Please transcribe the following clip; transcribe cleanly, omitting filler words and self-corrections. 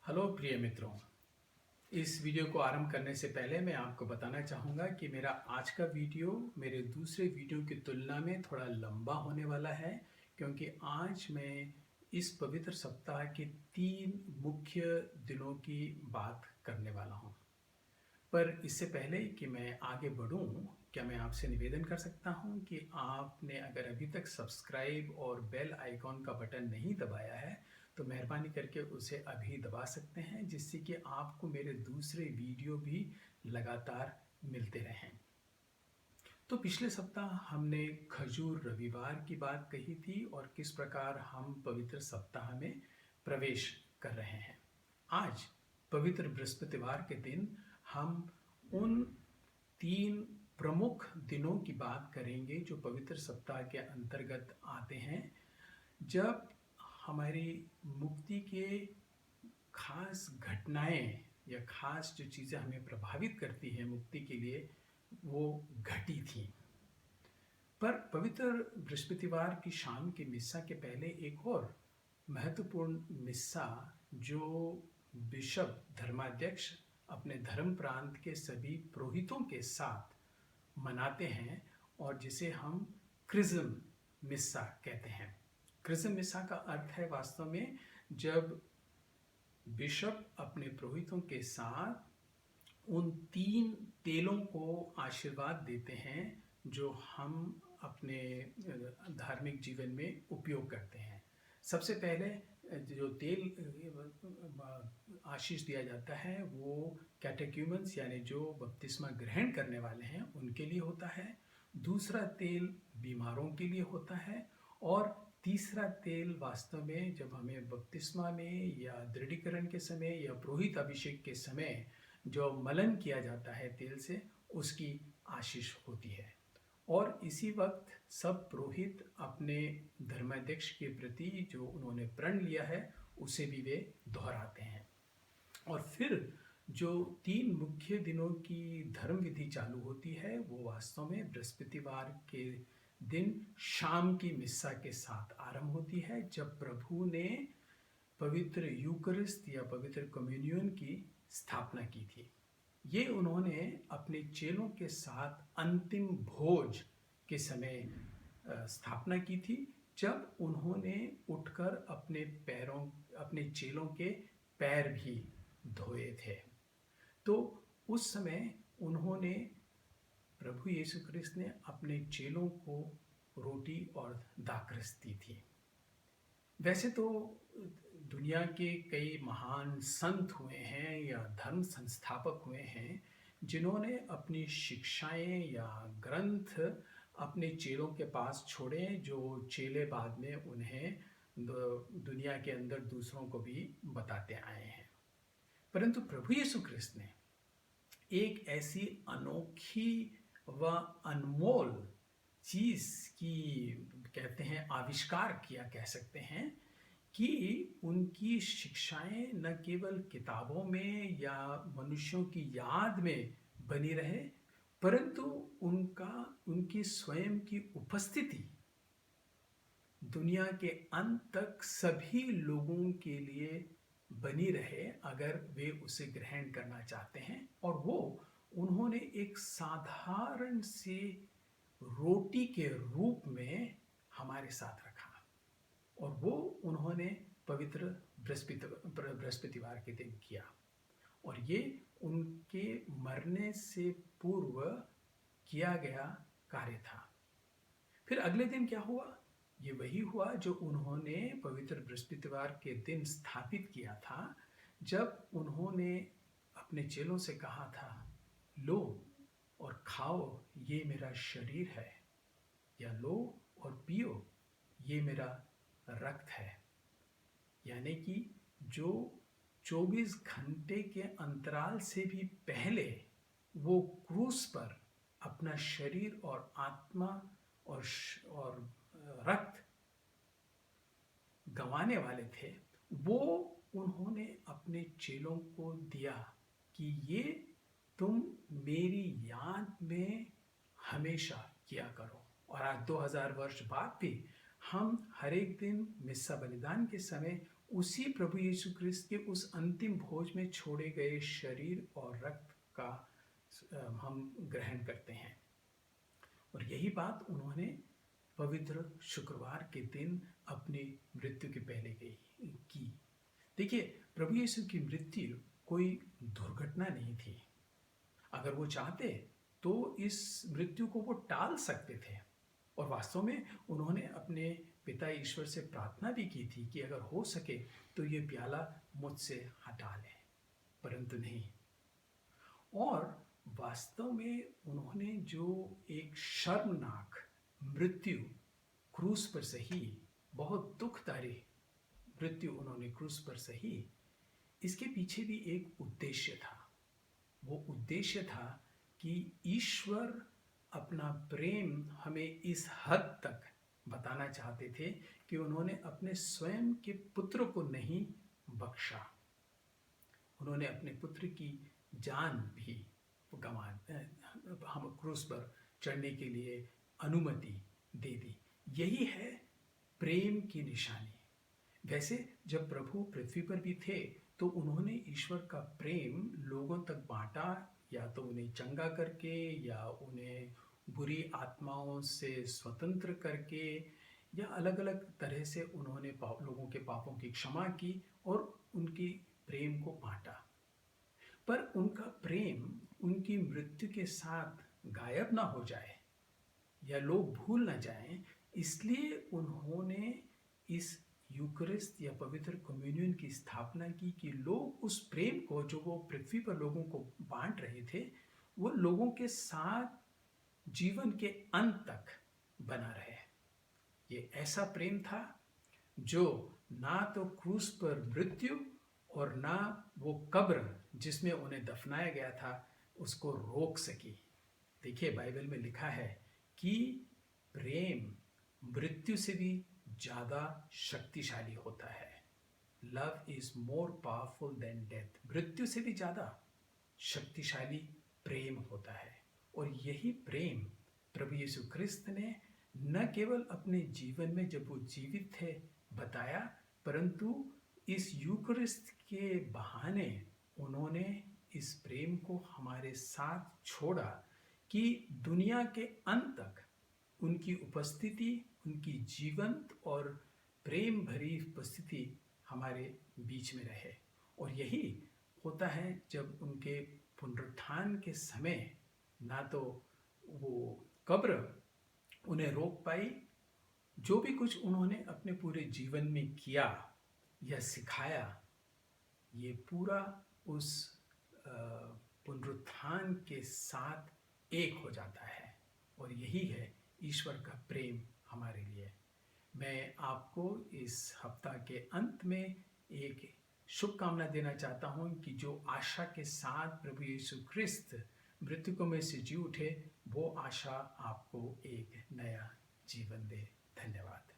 Hello प्रिय मित्रों। इस वीडियो को आरंभ करने से पहले मैं आपको बताना चाहूँगा कि मेरा आज का वीडियो मेरे दूसरे वीडियो की तुलना में थोड़ा लंबा होने वाला है, क्योंकि आज मैं इस पवित्र सप्ताह के 3 मुख्य दिनों की बात करने वाला हूँ। पर इससे पहले कि मैं आगे बढ़ूँ, क्या मैं आपसे निवेदन कर सकता हूँ कि आपने अगर अभी तक सब्सक्राइब और बेल आइकॉन का बटन नहीं दबाया है, तो मेहरबानी करके उसे अभी दबा सकते हैं, जिससे कि आपको मेरे दूसरे वीडियो भी लगातार मिलते रहें। तो पिछले सप्ताह हमने खजूर रविवार की बात कही थी और किस प्रकार हम पवित्र सप्ताह में प्रवेश कर रहे हैं। आज पवित्र बृहस्पतिवार के दिन हम उन 3 प्रमुख दिनों की बात करेंगे जो पवित्र सप्ताह के अंतर्गत आते हैं, जब हमारी मुक्ति के खास घटनाएं या खास जो चीज़ें हमें प्रभावित करती हैं मुक्ति के लिए, वो घटी थी। पर पवित्र बृहस्पतिवार की शाम की मिस्सा के पहले एक और महत्वपूर्ण मिस्सा जो बिशप धर्माध्यक्ष अपने धर्म प्रांत के सभी पुरोहितों के साथ मनाते हैं और जिसे हम क्रिज्म मिस्सा कहते हैं। क्रिज्म मिस्सा का अर्थ है वास्तव में जब बिशप अपने पुरोहितों के साथ उन 3 तेलों को आशीर्वाद देते हैं जो हम अपने धार्मिक जीवन में उपयोग करते हैं। सबसे पहले जो तेल आशीष दिया जाता है वो कैटेक्यूमेंस यानी जो बपतिस्मा ग्रहण करने वाले हैं उनके लिए होता है। दूसरा तेल बीमारों के लिए होता है और तीसरा तेल वास्तव में जब हमें बपतिस्मा में या दृढ़ीकरण के समय या पुरोहित अभिषेक के समय जो मलन किया जाता है तेल से, उसकी आशीष होती है। और इसी वक्त सब पुरोहित अपने धर्माध्यक्ष के प्रति जो उन्होंने प्रण लिया है उसे भी वे दोहराते हैं। और फिर जो 3 मुख्य दिनों की धर्म विधि चालू होती है वो वास्तव में बृहस्पतिवार के दिन शाम की मिस्सा के साथ आरंभ होती है, जब प्रभु ने पवित्र यूकरिस्ट या पवित्र कम्युनियन की स्थापना की थी। ये उन्होंने अपने चेलों के साथ अंतिम भोज के समय स्थापना की थी, जब उन्होंने उठकर अपने चेलों के पैर भी धोए थे। तो उस समय उन्होंने प्रभु यीशु क्रिस्त ने अपने चेलों को रोटी और दाखरस दी थी। वैसे तो दुनिया के कई महान संत हुए हैं या धर्म संस्थापक हुए हैं जिन्होंने अपनी शिक्षाएं या ग्रंथ अपने चेलों के पास छोड़े, जो चेले बाद में उन्हें दुनिया के अंदर दूसरों को भी बताते आए हैं। परंतु प्रभु यीशु क्रिस्त ने एक ऐसी अनोखी व अनमोल चीज की कहते हैं आविष्कार किया कह सकते हैं कि उनकी शिक्षाएं न केवल किताबों में या मनुष्यों की याद में बनी रहे, परंतु उनकी स्वयं की उपस्थिति दुनिया के अंत तक सभी लोगों के लिए बनी रहे अगर वे उसे ग्रहण करना चाहते हैं। और वो उन्होंने एक साधारण सी रोटी के रूप में हमारे साथ रखा और वो उन्होंने पवित्र बृहस्पतिवार के दिन किया और ये उनके मरने से पूर्व किया गया कार्य था। फिर अगले दिन क्या हुआ? ये वही हुआ जो उन्होंने पवित्र बृहस्पतिवार के दिन स्थापित किया था, जब उन्होंने अपने चेलों से कहा था, लो और खाओ, ये मेरा शरीर है, या लो और पियो, ये मेरा रक्त है। यानी कि जो 24 घंटे के अंतराल से भी पहले वो क्रूस पर अपना शरीर और आत्मा और रक्त गंवाने वाले थे, वो उन्होंने अपने चेलों को दिया कि ये तुम मेरी याद में हमेशा किया करो। और आज 2000 वर्ष बाद भी हम हर एक दिन मिस्सा बलिदान के समय उसी प्रभु यीशु ख्रिस्त के उस अंतिम भोज में छोड़े गए शरीर और रक्त का हम ग्रहण करते हैं। और यही बात उन्होंने पवित्र शुक्रवार के दिन अपनी मृत्यु के पहले की। देखिए, प्रभु यीशु की मृत्यु कोई दुर्घटना नहीं थी। अगर वो चाहते तो इस मृत्यु को वो टाल सकते थे, और वास्तव में उन्होंने अपने पिता ईश्वर से प्रार्थना भी की थी कि अगर हो सके तो ये प्याला मुझसे हटा लें, परंतु नहीं। और वास्तव में उन्होंने जो एक शर्मनाक मृत्यु क्रूस पर सही, बहुत दुखदायी मृत्यु उन्होंने क्रूस पर सही, इसके पीछे भी एक उद्देश्य था। वो उद्देश्य था कि ईश्वर अपना प्रेम हमें इस हद तक बताना चाहते थे कि उन्होंने अपने स्वयं के पुत्र को नहीं बख्शा, उन्होंने अपने पुत्र की जान भी गंवा हम क्रूस पर चढ़ने के लिए अनुमति दे दी। यही है प्रेम की निशानी। वैसे जब प्रभु पृथ्वी पर भी थे तो उन्होंने ईश्वर का प्रेम लोगों तक बांटा, या तो उन्हें चंगा करके, या उन्हें बुरी आत्माओं से स्वतंत्र करके, या अलग अलग तरह से उन्होंने लोगों के पापों की क्षमा की और उनकी प्रेम को बांटा। पर उनका प्रेम उनकी मृत्यु के साथ गायब ना हो जाए या लोग भूल ना जाएं, इसलिए उन्होंने इस यूकरिस्ट या पवित्र कम्युनियन की स्थापना की कि लोग उस प्रेम को जो वो पृथ्वी पर लोगों को बांट रहे थे, वो लोगों के साथ जीवन के अंत तक बना रहे। ये ऐसा प्रेम था जो ना तो क्रूस पर मृत्यु और ना वो कब्र जिसमें उन्हें दफनाया गया था उसको रोक सकी। देखिए, बाइबल में लिखा है कि प्रेम मृत्यु से भी ज्यादा शक्तिशाली होता है। Love is more powerful than death. मृत्यु से भी ज्यादा शक्तिशाली प्रेम होता है। और यही प्रेम प्रभु यीशु ख्रिस्त ने न केवल अपने जीवन में जब वो जीवित थे बताया, परंतु इस यूकरिस्ट के बहाने उन्होंने इस प्रेम को हमारे साथ छोड़ा कि दुनिया के अंत तक उनकी उपस्थिति, उनकी जीवंत और प्रेम भरी उपस्थिति हमारे बीच में रहे। और यही होता है जब उनके पुनरुत्थान के समय ना तो वो कब्र उन्हें रोक पाई, जो भी कुछ उन्होंने अपने पूरे जीवन में किया या सिखाया, ये पूरा उस पुनरुत्थान के साथ एक हो जाता है। और यही है ईश्वर का प्रेम हमारे लिए। मैं आपको इस हफ्ता के अंत में एक शुभकामना देना चाहता हूं कि जो आशा के साथ प्रभु यीशु ख्रिस्त मृतकों में से जी उठे, वो आशा आपको एक नया जीवन दे। धन्यवाद।